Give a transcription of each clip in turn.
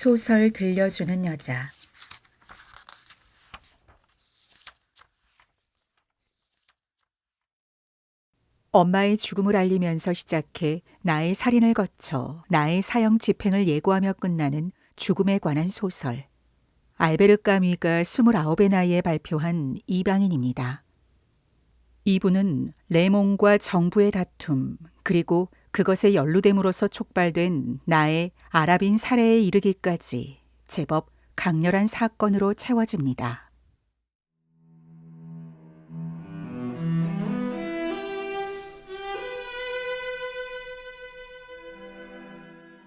소설 들려주는 여자. 엄마의 죽음을 알리면서 시작해 나의 살인을 거쳐 나의 사형 집행을 예고하며 끝나는 죽음에 관한 소설. 알베르 까뮈가 29의 나이에 발표한 이방인입니다. 이분은 레몽과 정부의 다툼, 그리고 그것에 연루됨으로써 촉발된 나의 아랍인 살해에 이르기까지 제법 강렬한 사건으로 채워집니다.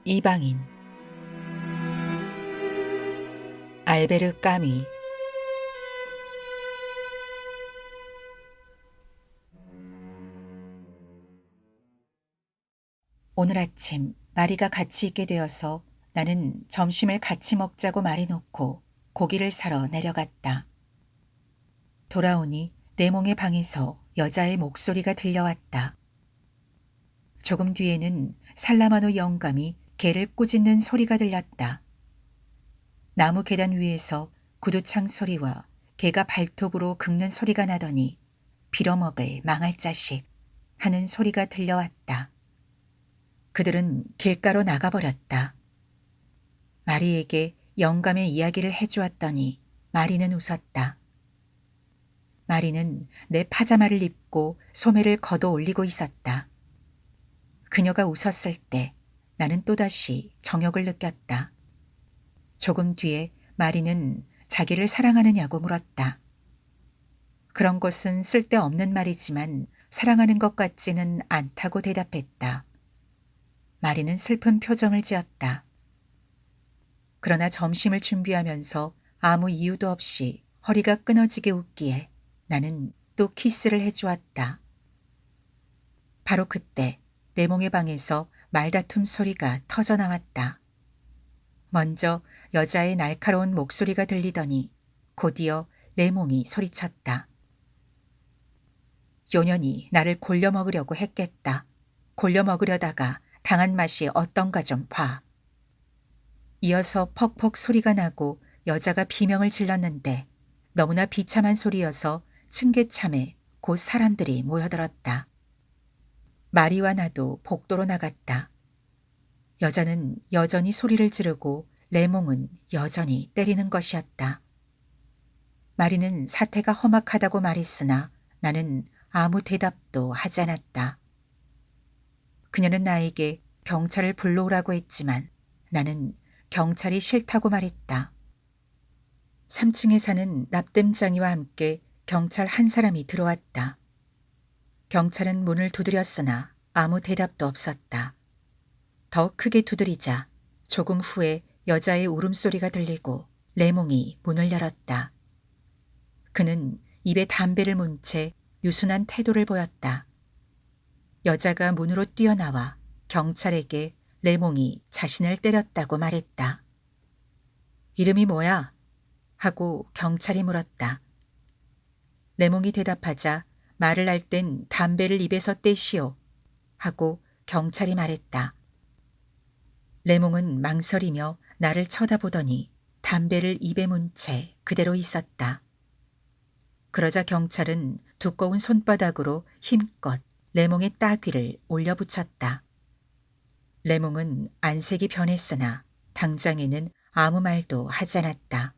이방인 알베르 까뮈. 오늘 아침 마리가 같이 있게 되어서 나는 점심을 같이 먹자고 말해놓고 고기를 사러 내려갔다. 돌아오니 레몽의 방에서 여자의 목소리가 들려왔다. 조금 뒤에는 살라마노 영감이 개를 꾸짖는 소리가 들렸다. 나무 계단 위에서 구두창 소리와 개가 발톱으로 긁는 소리가 나더니 빌어먹을 망할 자식 하는 소리가 들려왔다. 그들은 길가로 나가버렸다. 마리에게 영감의 이야기를 해주었더니 마리는 웃었다. 마리는 내 파자마를 입고 소매를 걷어 올리고 있었다. 그녀가 웃었을 때 나는 또다시 정욕을 느꼈다. 조금 뒤에 마리는 자기를 사랑하느냐고 물었다. 그런 것은 쓸데없는 말이지만 사랑하는 것 같지는 않다고 대답했다. 마리는 슬픈 표정을 지었다. 그러나 점심을 준비하면서 아무 이유도 없이 허리가 끊어지게 웃기에 나는 또 키스를 해주었다. 바로 그때 레몽의 방에서 말다툼 소리가 터져나왔다. 먼저 여자의 날카로운 목소리가 들리더니 곧이어 레몽이 소리쳤다. 요년이 나를 골려먹으려고 했겠다. 골려먹으려다가 당한 맛이 어떤가 좀 봐. 이어서 퍽퍽 소리가 나고 여자가 비명을 질렀는데 너무나 비참한 소리여서 층계참에 곧 사람들이 모여들었다. 마리와 나도 복도로 나갔다. 여자는 여전히 소리를 지르고 레몽은 여전히 때리는 것이었다. 마리는 사태가 험악하다고 말했으나 나는 아무 대답도 하지 않았다. 그녀는 나에게 경찰을 불러오라고 했지만 나는 경찰이 싫다고 말했다. 3층에 사는 납땜장이와 함께 경찰 한 사람이 들어왔다. 경찰은 문을 두드렸으나 아무 대답도 없었다. 더 크게 두드리자 조금 후에 여자의 울음소리가 들리고 레몽이 문을 열었다. 그는 입에 담배를 문 채 유순한 태도를 보였다. 여자가 문으로 뛰어나와 경찰에게 레몽이 자신을 때렸다고 말했다. 이름이 뭐야? 하고 경찰이 물었다. 레몽이 대답하자 말을 할 땐 담배를 입에서 떼시오 하고 경찰이 말했다. 레몽은 망설이며 나를 쳐다보더니 담배를 입에 문 채 그대로 있었다. 그러자 경찰은 두꺼운 손바닥으로 힘껏 레몽의 따귀를 올려붙였다. 레몽은 안색이 변했으나 당장에는 아무 말도 하지 않았다.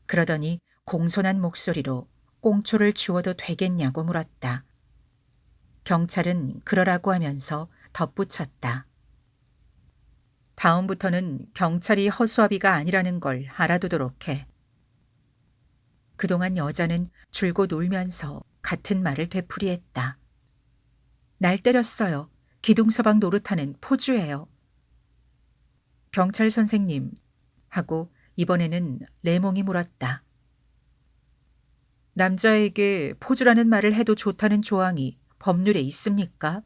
그러더니 공손한 목소리로 꽁초를 주워도 되겠냐고 물었다. 경찰은 그러라고 하면서 덧붙였다. 다음부터는 경찰이 허수아비가 아니라는 걸 알아두도록 해. 그동안 여자는 줄곧 울면서 같은 말을 되풀이했다. 날 때렸어요. 기둥서방 노릇하는 포주예요. 경찰 선생님 하고 이번에는 레몽이 물었다. 남자에게 포주라는 말을 해도 좋다는 조항이 법률에 있습니까?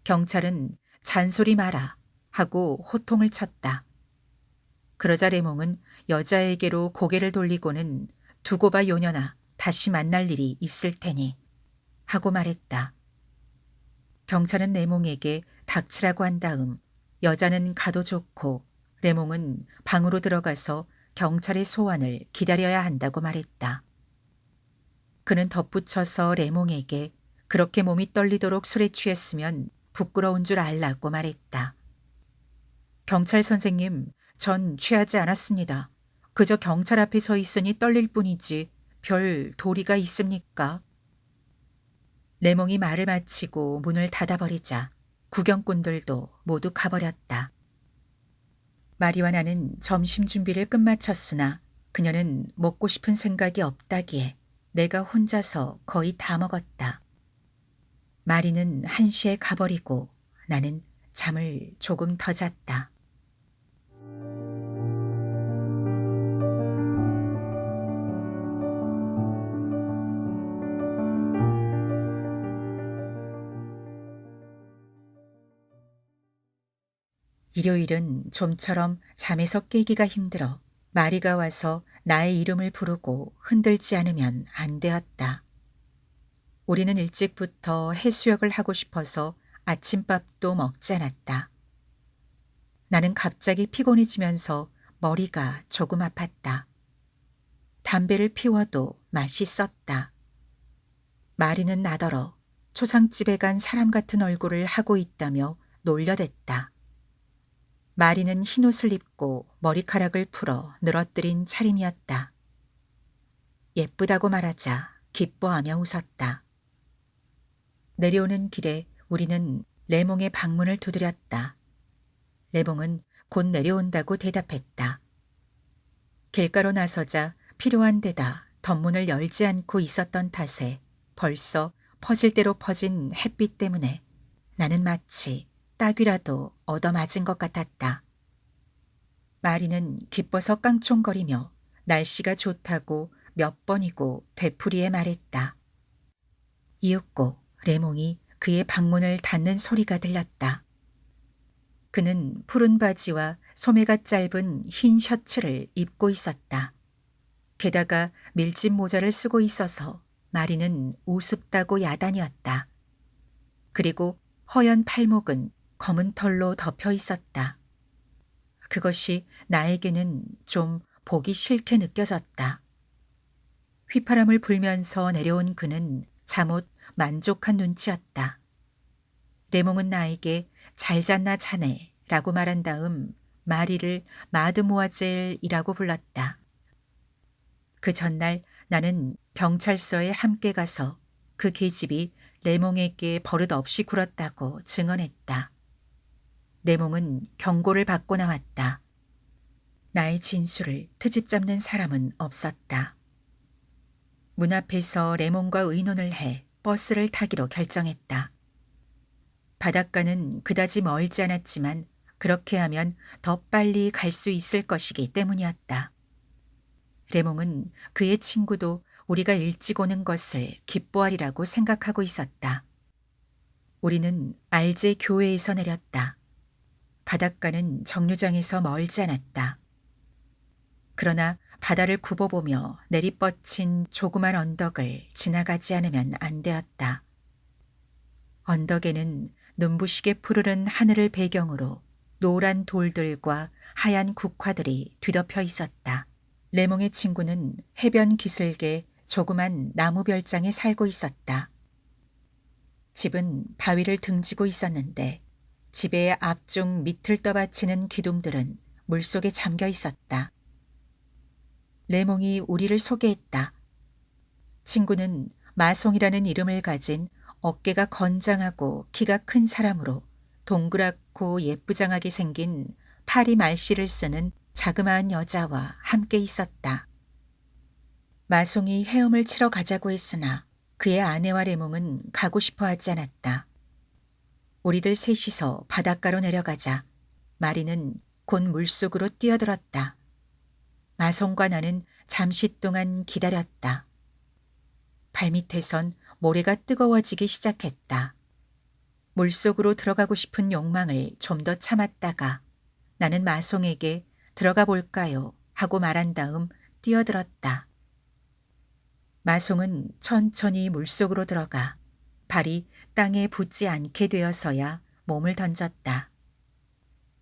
경찰은 잔소리 마라 하고 호통을 쳤다. 그러자 레몽은 여자에게로 고개를 돌리고는 두고 봐 요년아, 다시 만날 일이 있을 테니 하고 말했다. 경찰은 레몽에게 닥치라고 한 다음 여자는 가도 좋고 레몽은 방으로 들어가서 경찰의 소환을 기다려야 한다고 말했다. 그는 덧붙여서 레몽에게 그렇게 몸이 떨리도록 술에 취했으면 부끄러운 줄 알라고 말했다. 경찰 선생님, 전 취하지 않았습니다. 그저 경찰 앞에 서 있으니 떨릴 뿐이지 별 도리가 있습니까? 레몽이 말을 마치고 문을 닫아버리자 구경꾼들도 모두 가버렸다. 마리와 나는 점심 준비를 끝마쳤으나 그녀는 먹고 싶은 생각이 없다기에 내가 혼자서 거의 다 먹었다. 마리는 1시에 가버리고 나는 잠을 조금 더 잤다. 일요일은 좀처럼 잠에서 깨기가 힘들어 마리가 와서 나의 이름을 부르고 흔들지 않으면 안 되었다. 우리는 일찍부터 해수욕을 하고 싶어서 아침밥도 먹지 않았다. 나는 갑자기 피곤해지면서 머리가 조금 아팠다. 담배를 피워도 맛이 썼다. 마리는 나더러 초상집에 간 사람 같은 얼굴을 하고 있다며 놀려댔다. 마리는 흰옷을 입고 머리카락을 풀어 늘어뜨린 차림이었다. 예쁘다고 말하자 기뻐하며 웃었다. 내려오는 길에 우리는 레몽의 방문을 두드렸다. 레몽은 곧 내려온다고 대답했다. 길가로 나서자 필요한 데다 덧문을 열지 않고 있었던 탓에 벌써 퍼질 대로 퍼진 햇빛 때문에 나는 마치 딱이라도 얻어맞은 것 같았다. 마리는 기뻐서 깡총거리며 날씨가 좋다고 몇 번이고 되풀이해 말했다. 이윽고 레몽이 그의 방문을 닫는 소리가 들렸다. 그는 푸른 바지와 소매가 짧은 흰 셔츠를 입고 있었다. 게다가 밀짚 모자를 쓰고 있어서 마리는 우습다고 야단이었다. 그리고 허연 팔목은 검은 털로 덮여 있었다. 그것이 나에게는 좀 보기 싫게 느껴졌다. 휘파람을 불면서 내려온 그는 잠옷 만족한 눈치였다. 레몽은 나에게 잘 잤나 자네 라고 말한 다음 마리를 마드모아젤이라고 불렀다. 그 전날 나는 경찰서에 함께 가서 그 계집이 레몽에게 버릇없이 굴었다고 증언했다. 레몽은 경고를 받고 나왔다. 나의 진술을 트집 잡는 사람은 없었다. 문 앞에서 레몽과 의논을 해 버스를 타기로 결정했다. 바닷가는 그다지 멀지 않았지만 그렇게 하면 더 빨리 갈 수 있을 것이기 때문이었다. 레몽은 그의 친구도 우리가 일찍 오는 것을 기뻐하리라고 생각하고 있었다. 우리는 알제 교회에서 내렸다. 바닷가는 정류장에서 멀지 않았다. 그러나 바다를 굽어보며 내리뻗친 조그만 언덕을 지나가지 않으면 안 되었다. 언덕에는 눈부시게 푸르른 하늘을 배경으로 노란 돌들과 하얀 국화들이 뒤덮여 있었다. 레몽의 친구는 해변 기슭에 조그만 나무 별장에 살고 있었다. 집은 바위를 등지고 있었는데 집의 앞쪽 밑을 떠받치는 기둥들은 물속에 잠겨 있었다. 레몽이 우리를 소개했다. 친구는 마송이라는 이름을 가진 어깨가 건장하고 키가 큰 사람으로 동그랗고 예쁘장하게 생긴 파리 말씨를 쓰는 자그마한 여자와 함께 있었다. 마송이 헤엄을 치러 가자고 했으나 그의 아내와 레몽은 가고 싶어 하지 않았다. 우리들 셋이서 바닷가로 내려가자 마리는 곧 물속으로 뛰어들었다. 마송과 나는 잠시 동안 기다렸다. 발밑에선 모래가 뜨거워지기 시작했다. 물속으로 들어가고 싶은 욕망을 좀 더 참았다가 나는 마송에게 들어가 볼까요? 하고 말한 다음 뛰어들었다. 마송은 천천히 물속으로 들어가 발이 땅에 붙지 않게 되어서야 몸을 던졌다.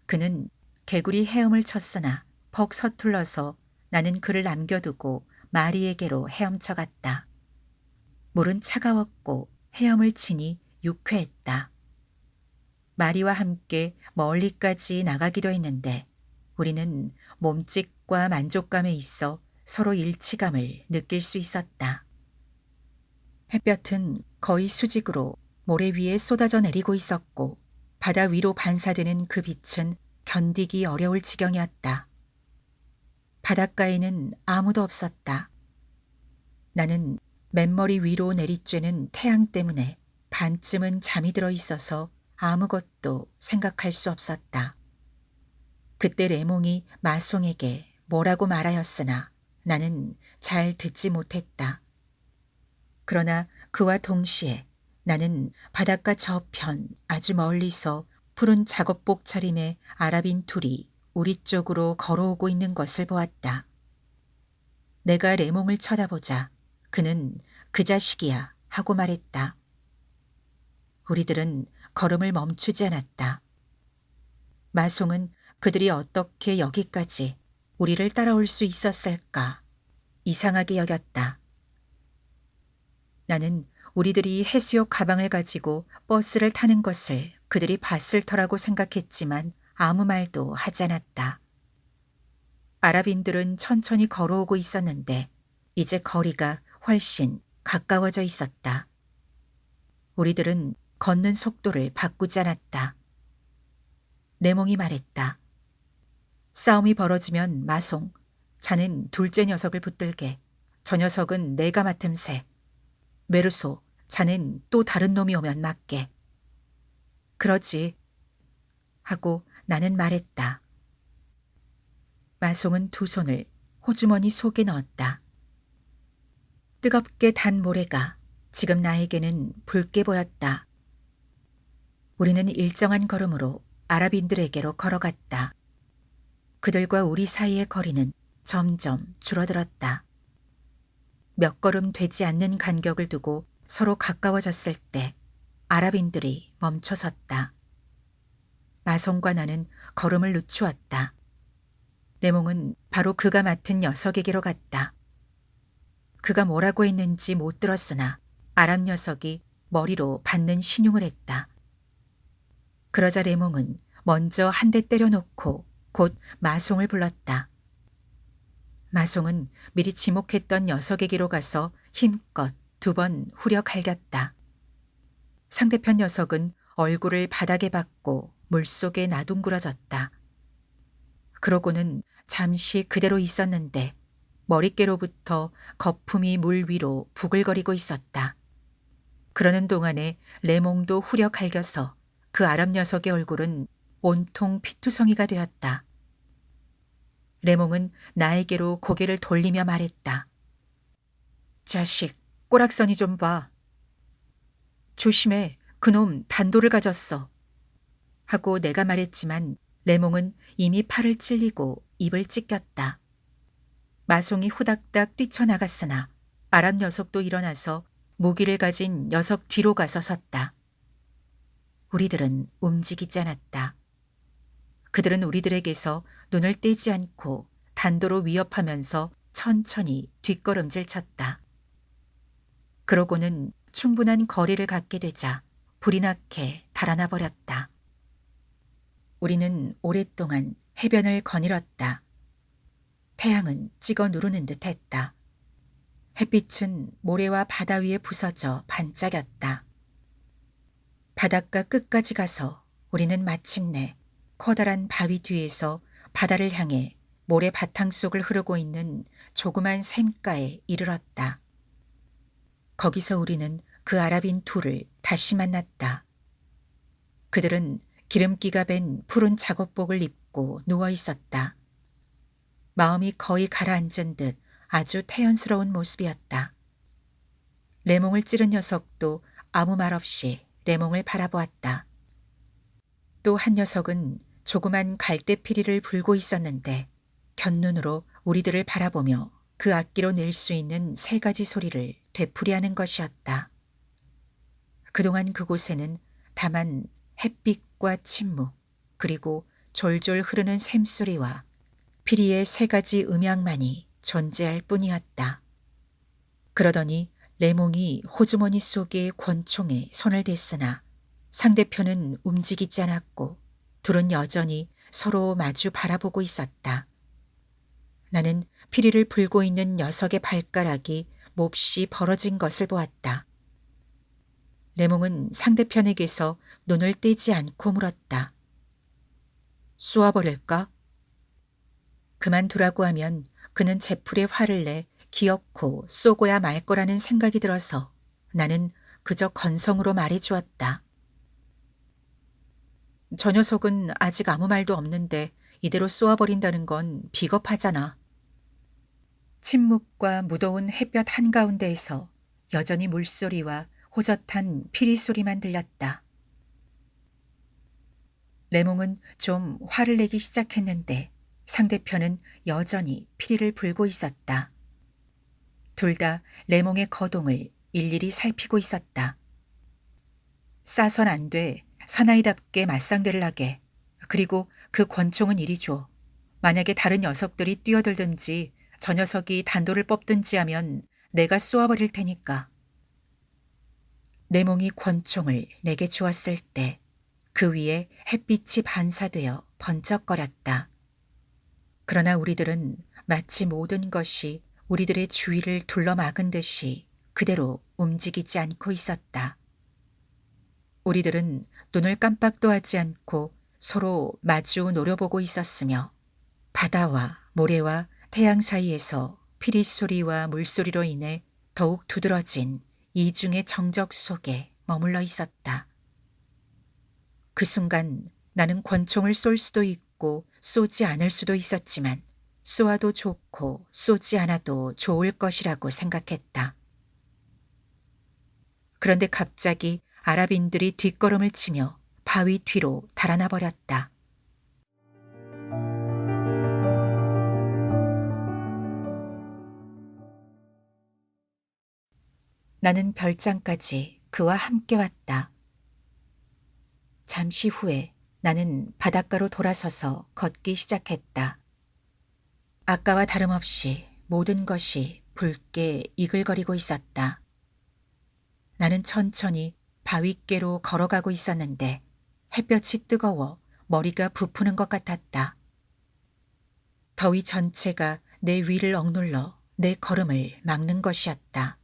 그는 개구리 헤엄을 쳤으나 퍽 서툴러서 나는 그를 남겨두고 마리에게로 헤엄쳐 갔다. 물은 차가웠고 헤엄을 치니 유쾌했다. 마리와 함께 멀리까지 나가기도 했는데 우리는 몸짓과 만족감에 있어 서로 일치감을 느낄 수 있었다. 햇볕은 거의 수직으로 모래 위에 쏟아져 내리고 있었고 바다 위로 반사되는 그 빛은 견디기 어려울 지경이었다. 바닷가에는 아무도 없었다. 나는 맨머리 위로 내리쬐는 태양 때문에 반쯤은 잠이 들어 있어서 아무것도 생각할 수 없었다. 그때 레몽이 마송에게 뭐라고 말하였으나 나는 잘 듣지 못했다. 그러나 그와 동시에 나는 바닷가 저편 아주 멀리서 푸른 작업복 차림의 아랍인 둘이 우리 쪽으로 걸어오고 있는 것을 보았다. 내가 레몽을 쳐다보자 그는 그 자식이야 하고 말했다. 우리들은 걸음을 멈추지 않았다. 마송은 그들이 어떻게 여기까지 우리를 따라올 수 있었을까 이상하게 여겼다. 나는 우리들이 해수욕 가방을 가지고 버스를 타는 것을 그들이 봤을 터라고 생각했지만 아무 말도 하지 않았다. 아랍인들은 천천히 걸어오고 있었는데 이제 거리가 훨씬 가까워져 있었다. 우리들은 걷는 속도를 바꾸지 않았다. 레몽이 말했다. 싸움이 벌어지면 마송, 자넨 둘째 녀석을 붙들게. 저 녀석은 내가 맡음새. 메르소, 자넨 또 다른 놈이 오면 맡게. 그러지. 하고 나는 말했다. 마송은 두 손을 호주머니 속에 넣었다. 뜨겁게 단 모래가 지금 나에게는 붉게 보였다. 우리는 일정한 걸음으로 아랍인들에게로 걸어갔다. 그들과 우리 사이의 거리는 점점 줄어들었다. 몇 걸음 되지 않는 간격을 두고 서로 가까워졌을 때 아랍인들이 멈춰섰다. 마송과 나는 걸음을 늦추었다. 레몽은 바로 그가 맡은 녀석에게로 갔다. 그가 뭐라고 했는지 못 들었으나 아랍 녀석이 머리로 받는 신용을 했다. 그러자 레몽은 먼저 한 대 때려놓고 곧 마송을 불렀다. 마송은 미리 지목했던 녀석에게로 가서 힘껏 두 번 후려 갈겼다. 상대편 녀석은 얼굴을 바닥에 박고 물속에 나둥그러졌다. 그러고는 잠시 그대로 있었는데 머릿개로부터 거품이 물 위로 부글거리고 있었다. 그러는 동안에 레몽도 후려 갈겨서 그 아랍 녀석의 얼굴은 온통 피투성이가 되었다. 레몽은 나에게로 고개를 돌리며 말했다. 자식, 꼬락서니 좀 봐. 조심해, 그놈 단도를 가졌어. 하고 내가 말했지만 레몽은 이미 팔을 찔리고 입을 찢겼다. 마송이 후닥닥 뛰쳐나갔으나 아랍 녀석도 일어나서 무기를 가진 녀석 뒤로 가서 섰다. 우리들은 움직이지 않았다. 그들은 우리들에게서 눈을 떼지 않고 단도로 위협하면서 천천히 뒷걸음질 쳤다. 그러고는 충분한 거리를 갖게 되자 불이 나게 달아나 버렸다. 우리는 오랫동안 해변을 거닐었다. 태양은 찍어 누르는 듯 했다. 햇빛은 모래와 바다 위에 부서져 반짝였다. 바닷가 끝까지 가서 우리는 마침내 커다란 바위 뒤에서 바다를 향해 모래 바탕 속을 흐르고 있는 조그만 샘가에 이르렀다. 거기서 우리는 그 아랍인 둘을 다시 만났다. 그들은 기름기가 밴 푸른 작업복을 입고 누워 있었다. 마음이 거의 가라앉은 듯 아주 태연스러운 모습이었다. 레몽을 찌른 녀석도 아무 말 없이 레몽을 바라보았다. 또 한 녀석은 조그만 갈대피리를 불고 있었는데 곁눈으로 우리들을 바라보며 그 악기로 낼 수 있는 세 가지 소리를 되풀이하는 것이었다. 그동안 그곳에는 다만 햇빛과 침묵 그리고 졸졸 흐르는 샘소리와 피리의 세 가지 음향만이 존재할 뿐이었다. 그러더니 레몽이 호주머니 속의 권총에 손을 댔으나 상대편은 움직이지 않았고 둘은 여전히 서로 마주 바라보고 있었다. 나는 피리를 불고 있는 녀석의 발가락이 몹시 벌어진 것을 보았다. 레몽은 상대편에게서 눈을 떼지 않고 물었다. 쏘아버릴까? 그만두라고 하면 그는 제풀에 화를 내 기어코 쏘고야 말 거라는 생각이 들어서 나는 그저 건성으로 말해주었다. 저 녀석은 아직 아무 말도 없는데 이대로 쏘아버린다는 건 비겁하잖아. 침묵과 무더운 햇볕 한가운데에서 여전히 물소리와 호젓한 피리 소리만 들렸다. 레몽은 좀 화를 내기 시작했는데 상대편은 여전히 피리를 불고 있었다. 둘 다 레몽의 거동을 일일이 살피고 있었다. 쏴선 안 돼. 사나이답게 맞상대를 하게. 그리고 그 권총은 이리 줘. 만약에 다른 녀석들이 뛰어들든지 저 녀석이 단도를 뽑든지 하면 내가 쏘아버릴 테니까. 레몽이 권총을 내게 주었을 때 그 위에 햇빛이 반사되어 번쩍거렸다. 그러나 우리들은 마치 모든 것이 우리들의 주위를 둘러막은 듯이 그대로 움직이지 않고 있었다. 우리들은 눈을 깜빡도 하지 않고 서로 마주 노려보고 있었으며 바다와 모래와 태양 사이에서 피리 소리와 물소리로 인해 더욱 두드러진 이중의 정적 속에 머물러 있었다. 그 순간 나는 권총을 쏠 수도 있고 쏘지 않을 수도 있었지만 쏘아도 좋고 쏘지 않아도 좋을 것이라고 생각했다. 그런데 갑자기 아랍인들이 뒷걸음을 치며 바위 뒤로 달아나 버렸다. 나는 별장까지 그와 함께 왔다. 잠시 후에 나는 바닷가로 돌아서서 걷기 시작했다. 아까와 다름없이 모든 것이 붉게 이글거리고 있었다. 나는 천천히 바위께로 걸어가고 있었는데 햇볕이 뜨거워 머리가 부푸는 것 같았다. 더위 전체가 내 위를 억눌러 내 걸음을 막는 것이었다.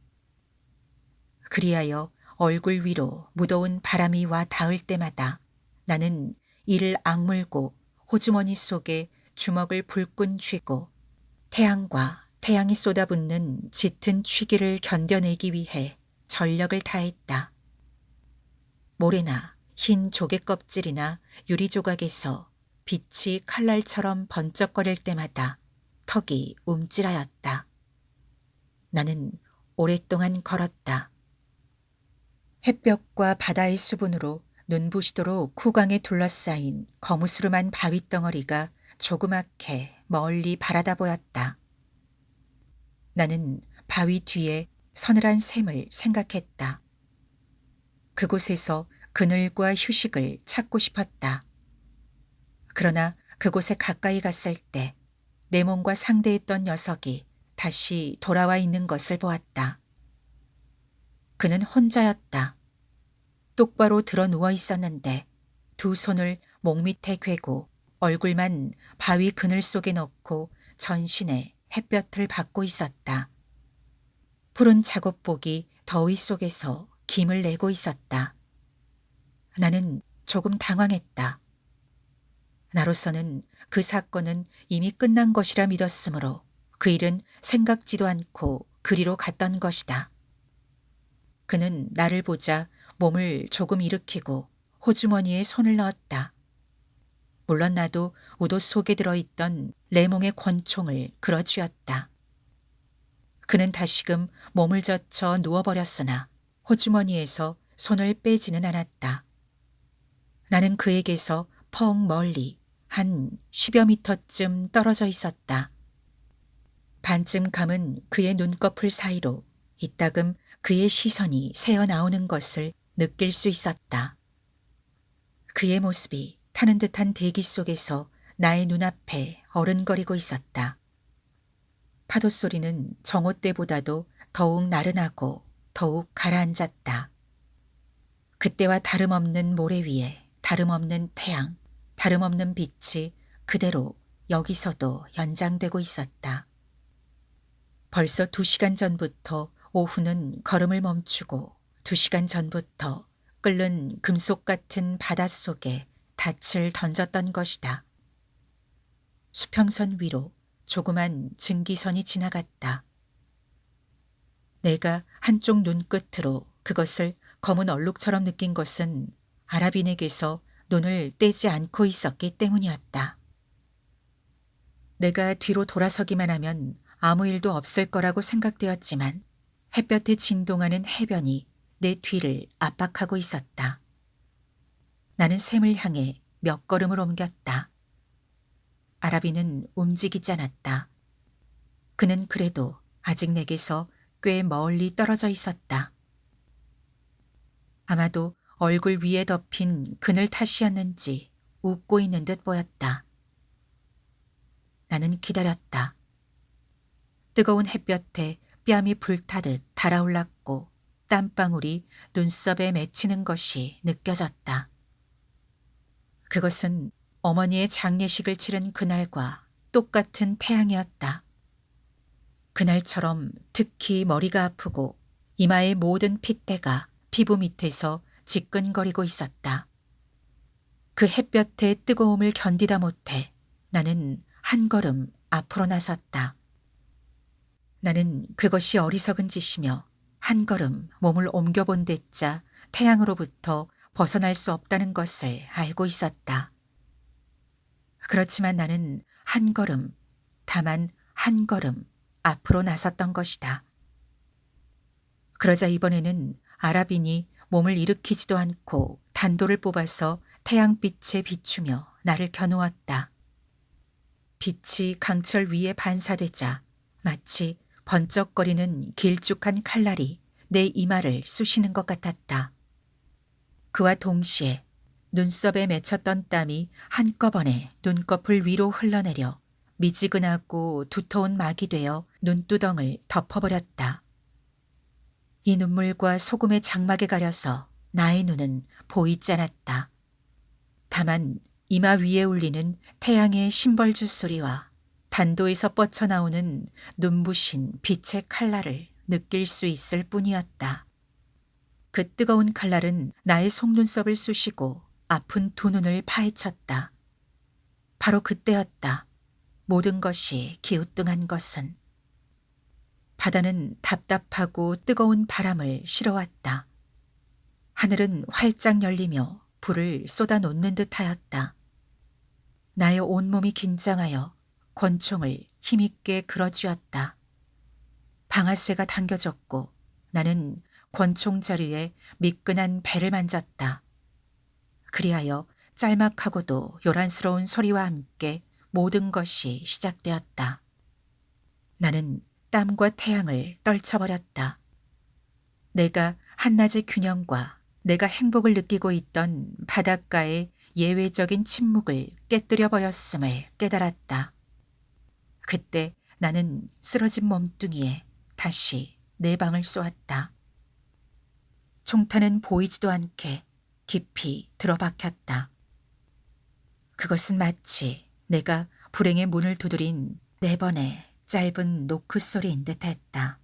그리하여 얼굴 위로 무더운 바람이 와 닿을 때마다 나는 이를 악물고 호주머니 속에 주먹을 불끈 쥐고 태양과 태양이 쏟아붓는 짙은 취기를 견뎌내기 위해 전력을 다했다. 모래나 흰 조개 껍질이나 유리 조각에서 빛이 칼날처럼 번쩍거릴 때마다 턱이 움찔하였다. 나는 오랫동안 걸었다. 햇볕과 바다의 수분으로 눈부시도록 쿠강에 둘러싸인 거무스름한 바위덩어리가 조그맣게 멀리 바라다 보였다. 나는 바위 뒤에 서늘한 샘을 생각했다. 그곳에서 그늘과 휴식을 찾고 싶었다. 그러나 그곳에 가까이 갔을 때 레몬과 상대했던 녀석이 다시 돌아와 있는 것을 보았다. 그는 혼자였다. 똑바로 드러 누워 있었는데 두 손을 목 밑에 괴고 얼굴만 바위 그늘 속에 넣고 전신에 햇볕을 받고 있었다. 푸른 작업복이 더위 속에서 김을 내고 있었다. 나는 조금 당황했다. 나로서는 그 사건은 이미 끝난 것이라 믿었으므로 그 일은 생각지도 않고 그리로 갔던 것이다. 그는 나를 보자 몸을 조금 일으키고 호주머니에 손을 넣었다. 물론 나도 우도 속에 들어있던 레몽의 권총을 끌어쥐었다. 그는 다시금 몸을 젖혀 누워버렸으나 호주머니에서 손을 빼지는 않았다. 나는 그에게서 펑 멀리 한 10여 미터쯤 떨어져 있었다. 반쯤 감은 그의 눈꺼풀 사이로 이따금 그의 시선이 새어나오는 것을 느낄 수 있었다. 그의 모습이 타는 듯한 대기 속에서 나의 눈앞에 어른거리고 있었다. 파도 소리는 정오 때보다도 더욱 나른하고 더욱 가라앉았다. 그때와 다름없는 모래 위에 다름없는 태양, 다름없는 빛이 그대로 여기서도 연장되고 있었다. 벌써 2시간 전부터 오후는 걸음을 멈추고 2시간 전부터 끓는 금속 같은 바닷속에 닻을 던졌던 것이다. 수평선 위로 조그만 증기선이 지나갔다. 내가 한쪽 눈끝으로 그것을 검은 얼룩처럼 느낀 것은 아라빈에게서 눈을 떼지 않고 있었기 때문이었다. 내가 뒤로 돌아서기만 하면 아무 일도 없을 거라고 생각되었지만 햇볕에 진동하는 해변이 내 뒤를 압박하고 있었다. 나는 샘을 향해 몇 걸음을 옮겼다. 아라빈은 움직이지 않았다. 그는 그래도 아직 내게서 꽤 멀리 떨어져 있었다. 아마도 얼굴 위에 덮인 그늘 탓이었는지 웃고 있는 듯 보였다. 나는 기다렸다. 뜨거운 햇볕에 뺨이 불타듯 달아올랐고 땀방울이 눈썹에 맺히는 것이 느껴졌다. 그것은 어머니의 장례식을 치른 그날과 똑같은 태양이었다. 그날처럼 특히 머리가 아프고 이마의 모든 핏대가 피부 밑에서 지끈거리고 있었다. 그 햇볕의 뜨거움을 견디다 못해 나는 한 걸음 앞으로 나섰다. 나는 그것이 어리석은 짓이며 한 걸음 몸을 옮겨본 데짜 태양으로부터 벗어날 수 없다는 것을 알고 있었다. 그렇지만 나는 한 걸음, 다만 한 걸음 앞으로 나섰던 것이다. 그러자 이번에는 아라빈이 몸을 일으키지도 않고 단도를 뽑아서 태양빛에 비추며 나를 겨누었다. 빛이 강철 위에 반사되자 마치 번쩍거리는 길쭉한 칼날이 내 이마를 쑤시는 것 같았다. 그와 동시에 눈썹에 맺혔던 땀이 한꺼번에 눈꺼풀 위로 흘러내려 미지근하고 두터운 막이 되어 눈두덩을 덮어버렸다. 이 눈물과 소금의 장막에 가려서 나의 눈은 보이지 않았다. 다만 이마 위에 울리는 태양의 심벌주 소리와 단도에서 뻗쳐나오는 눈부신 빛의 칼날을 느낄 수 있을 뿐이었다. 그 뜨거운 칼날은 나의 속눈썹을 쑤시고 아픈 두 눈을 파헤쳤다. 바로 그때였다. 모든 것이 기우뚱한 것은. 바다는 답답하고 뜨거운 바람을 실어왔다. 하늘은 활짝 열리며 불을 쏟아놓는 듯하였다. 나의 온몸이 긴장하여 권총을 힘있게 그어쥐었다. 방아쇠가 당겨졌고 나는 권총 자리에 미끈한 배를 만졌다. 그리하여 짤막하고도 요란스러운 소리와 함께 모든 것이 시작되었다. 나는 땀과 태양을 떨쳐버렸다. 내가 한낮의 균형과 내가 행복을 느끼고 있던 바닷가의 예외적인 침묵을 깨뜨려 버렸음을 깨달았다. 그때 나는 쓰러진 몸뚱이에 다시 내 방을 쏘았다. 총탄은 보이지도 않게 깊이 들어박혔다. 그것은 마치 내가 불행의 문을 두드린 4번의 짧은 노크 소리인 듯했다.